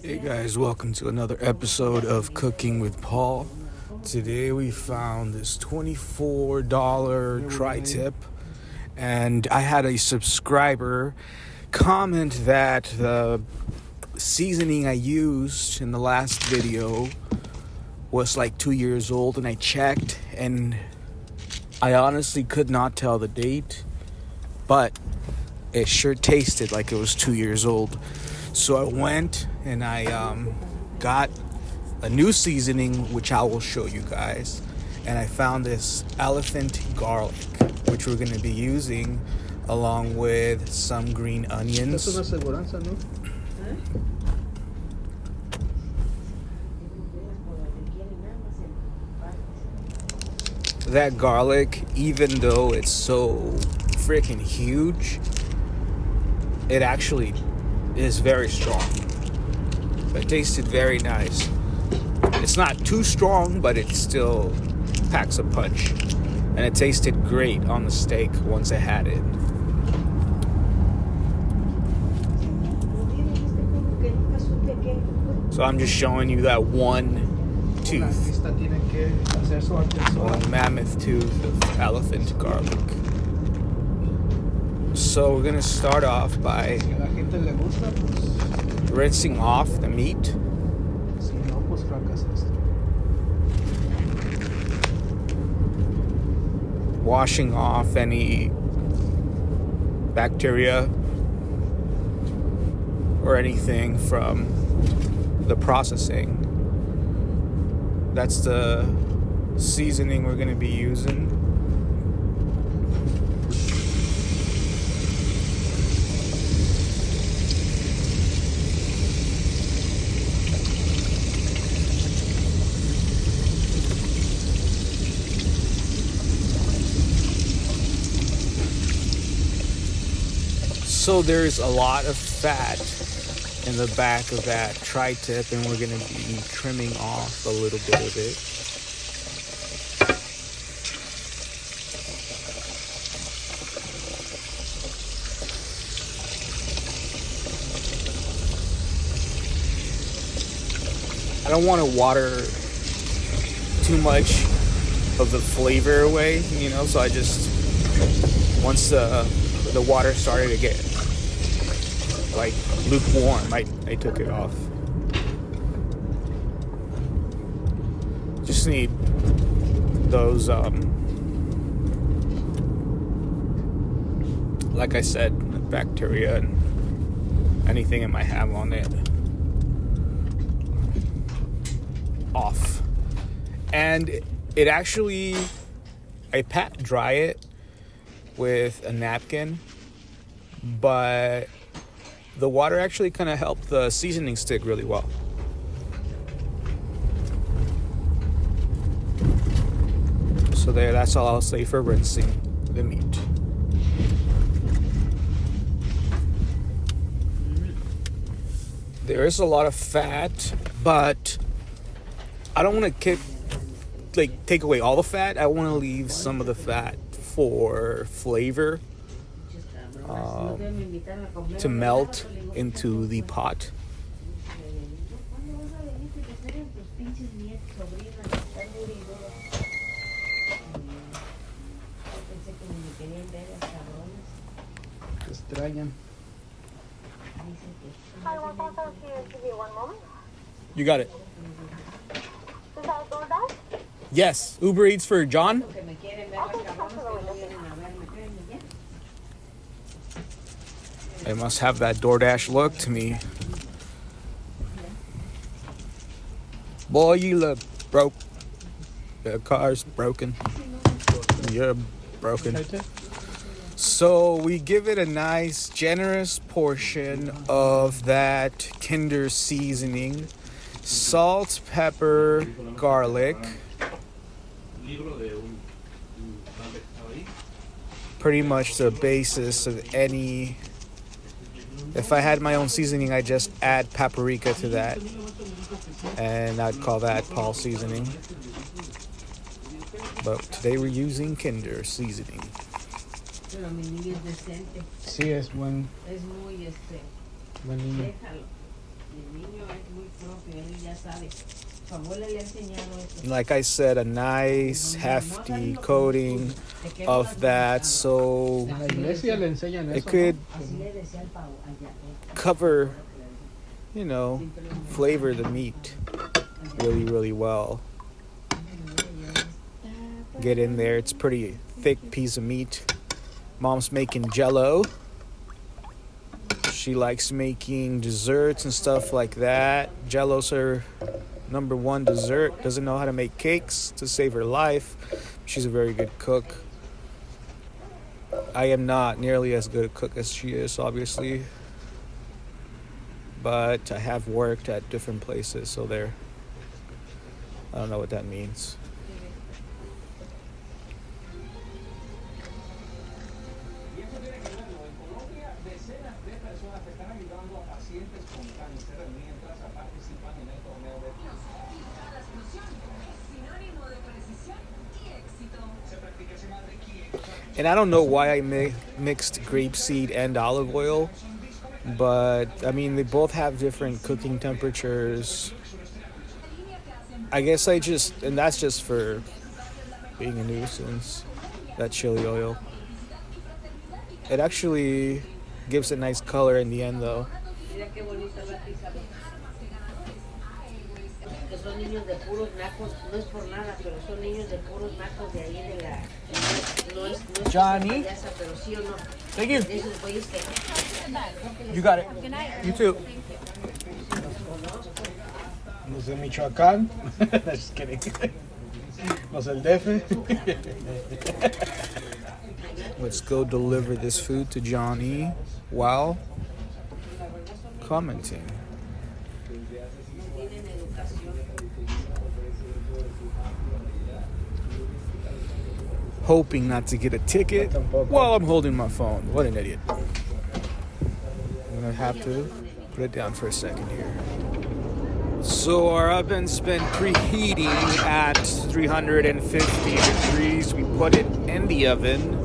Hey guys, welcome to another episode of Cooking with Paul. Today we found this $24 tri-tip, and I had a subscriber comment that the seasoning I used in the last video was like 2 years old, and I checked and I honestly could not tell the date, but it sure tasted like it was 2 years old. So I went and I got a new seasoning, which I will show you guys. And I found this elephant garlic, which we're going to be using along with some green onions. Es una aseguranza, ¿no? That garlic, even though it's so freaking huge, it actually is very strong. It tasted very nice. It's not too strong, but it still packs a punch. And it tasted great on the steak once I had it. So I'm just showing you that one tooth. One mammoth tooth of elephant garlic. So we're gonna start off by rinsing off the meat. Washing off any bacteria or anything from the processing. That's the seasoning we're gonna be using. So there's a lot of fat in the back of that tri-tip, and we're going to be trimming off a little bit of it. I don't want to water too much of the flavor away, so I just, once the water started to get like lukewarm, I took it off. Just need those like I said, bacteria and anything it might have on it off. And it actually, I pat dry it with a napkin, but the water actually kind of helped the seasoning stick really well. So that's all I'll say for rinsing the meat. There is a lot of fat, but I don't want to take away all the fat. I want to leave some of the fat for flavor, to melt into the pot. You got it. Yes, Uber Eats for John. They must have that DoorDash look to me. Boy, you look broke. The car's broken. You're broken. So we give it a nice, generous portion of that Kinder seasoning. Salt, pepper, garlic. Pretty much the basis of any. If I had my own seasoning, I'd just add paprika to that, and I'd call that Paul seasoning. But today we're using Kinder seasoning. Sí, es buen. Es muy buen niño. déjalo. El niño Like I said, a nice hefty coating of that, so it could cover, flavor the meat really, really well. Get in there. It's a pretty thick piece of meat. Mom's making Jell-O. She likes making desserts and stuff like that. Jell-O's her number one dessert. Doesn't know how to make cakes to save her life. She's a very good cook. I am not nearly as good a cook as she is, obviously. But I have worked at different places, so there. I don't know what that means. And I don't know why I mixed grapeseed and olive oil, but I mean, they both have different cooking temperatures. I guess and that's just for being a nuisance, that chili oil. It actually gives a nice color in the end, though. Son niños de puros nacos, no es por nada, pero son niños de puros nacos de ahí de la... No es Johnny? Pero sí o no. Thank you. You got it. Good night. You too. Los de Michoacán. Just kidding. Los del DF. Let's go deliver this food to Johnny while commenting. Hoping not to get a ticket while I'm holding my phone. What an idiot. I'm gonna have to put it down for a second here. So our oven's been preheating at 350 degrees. We put it in the oven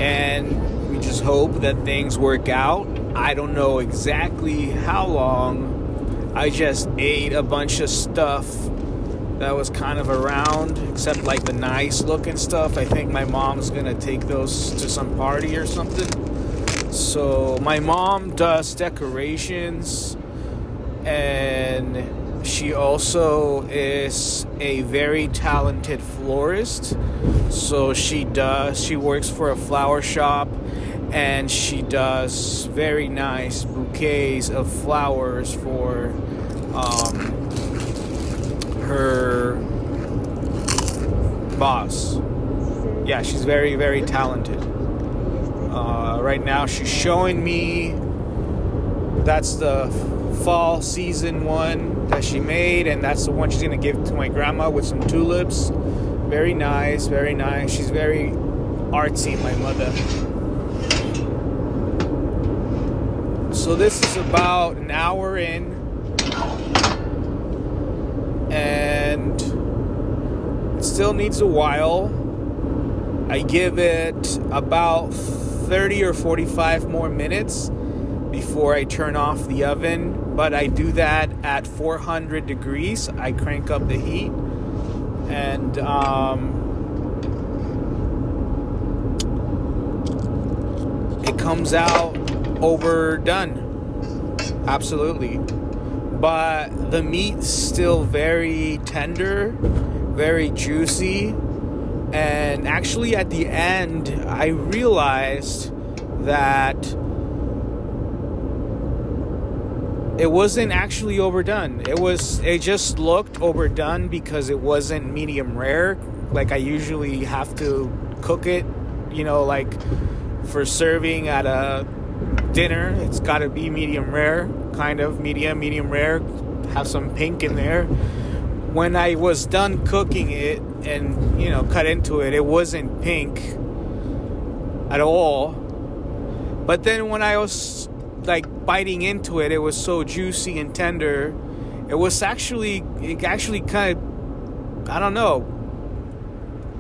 and we just hope that things work out. I don't know exactly how long. I just ate a bunch of stuff that was kind of around, except like the nice looking stuff. I think my mom's gonna take those to some party or something. So my mom does decorations, and she also is a very talented florist. So she works for a flower shop, and she does very nice bouquets of flowers for her boss. Yeah, she's very, very talented. Right now she's showing me, that's the fall season one that she made, and that's the one she's gonna give to my grandma with some tulips. Very nice, very nice. She's very artsy, my mother. So this is about an hour in, and it still needs a while. I give it about 30 or 45 more minutes before I turn off the oven, but I do that at 400 degrees. I crank up the heat, and it comes out overdone. Absolutely. But the meat's still very tender, very juicy. And actually at the end, I realized that it wasn't actually overdone. It just looked overdone because it wasn't medium rare. Like I usually have to cook it, like for serving at a dinner. It's got to be medium rare, kind of medium rare, have some pink in there. When I was done cooking it and, cut into it, it wasn't pink at all. But then when I was like biting into it, it was so juicy and tender. It actually kind of, I don't know,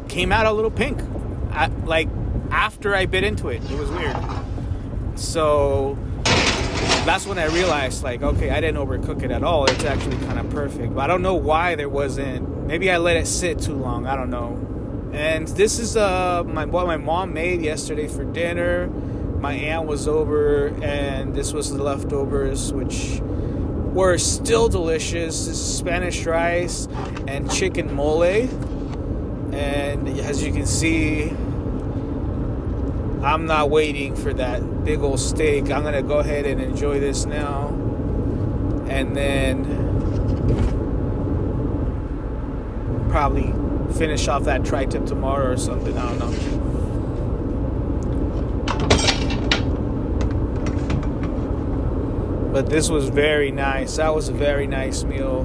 came out a little pink. Like after I bit into it. It was weird. So that's when I realized, like, okay, I didn't overcook it at all. It's actually kind of perfect. But I don't know why there wasn't. Maybe I let it sit too long. I don't know. And this is what my mom made yesterday for dinner. My aunt was over, and this was the leftovers, which were still delicious. This is Spanish rice and chicken mole. And as you can see, I'm not waiting for that big old steak. I'm going to go ahead and enjoy this now. And then probably finish off that tri-tip tomorrow or something. I don't know. But this was very nice. That was a very nice meal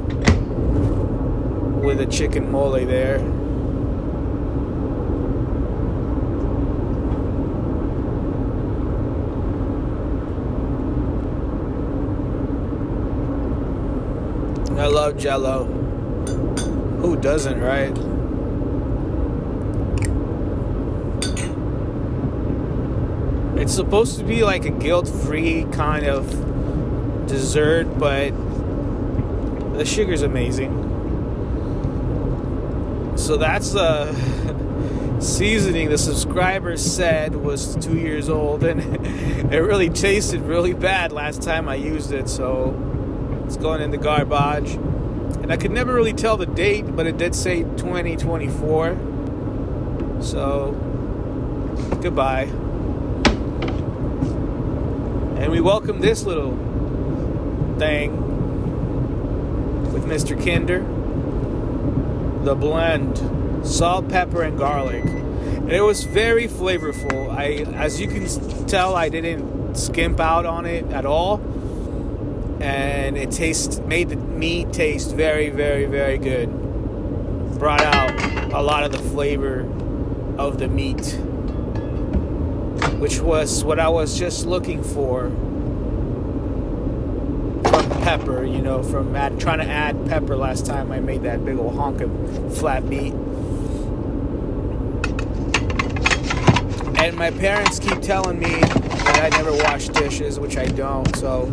with a chicken mole there. I love Jell-O. Who doesn't, right? It's supposed to be like a guilt-free kind of dessert, but the sugar's amazing. So that's the seasoning the subscriber said was 2 years old, and it really tasted really bad last time I used it, so it's going in the garbage. And I could never really tell the date, but it did say 2024. So, goodbye. And we welcome this little thing with Mr. Kinder. The blend. Salt, pepper, and garlic. And it was very flavorful. As you can tell, I didn't skimp out on it at all. And it made the meat taste very, very, very good. Brought out a lot of the flavor of the meat, which was what I was just looking for from pepper, from trying to add pepper last time I made that big old honk of flat meat. And my parents keep telling me that I never wash dishes, which I don't, so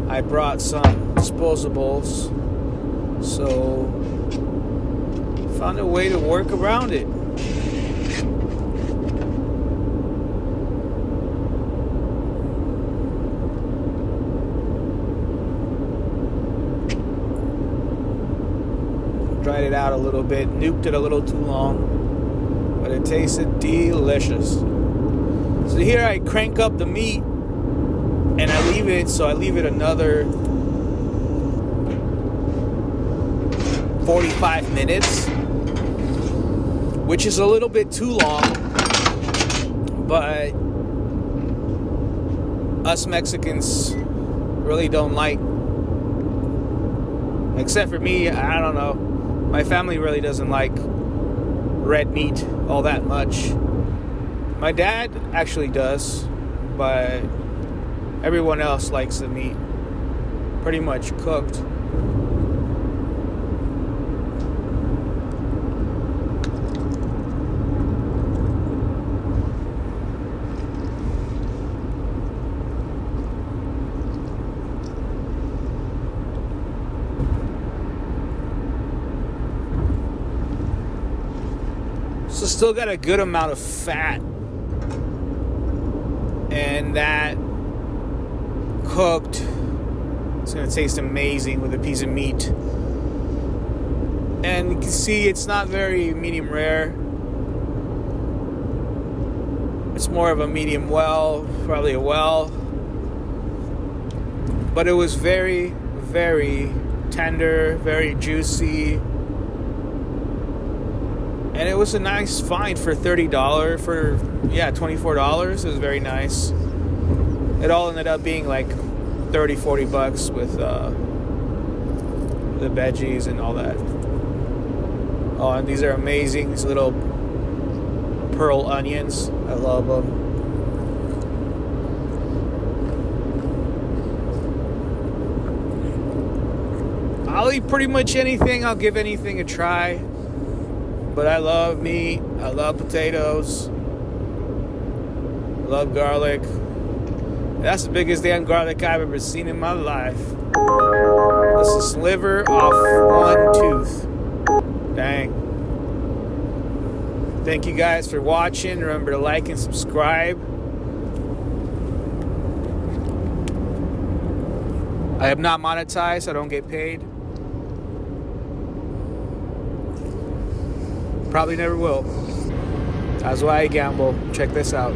I brought some disposables, so found a way to work around it. Dried it out a little bit, nuked it a little too long, but it tasted delicious. So here I crank up the meat, and I leave it another 45 minutes, which is a little bit too long, but us Mexicans really don't like, except for me, I don't know, my family really doesn't like red meat all that much. My dad actually does, but everyone else likes the meat pretty much cooked. So still got a good amount of fat, and that cooked, it's going to taste amazing with a piece of meat. And you can see it's not very medium rare. It's more of a medium well, probably a well. But it was very, very tender, very juicy. And it was a nice find for $30, $24. It was very nice. It all ended up being like $30-$40 with the veggies and all that. Oh, and these are amazing. These little pearl onions. I love them. I'll eat pretty much anything. I'll give anything a try. But I love meat. I love potatoes. I love garlic. That's the biggest damn garlic I've ever seen in my life. That's a sliver off one tooth. Dang. Thank you guys for watching. Remember to like and subscribe. I am not monetized, so I don't get paid. Probably never will. That's why I gamble. Check this out.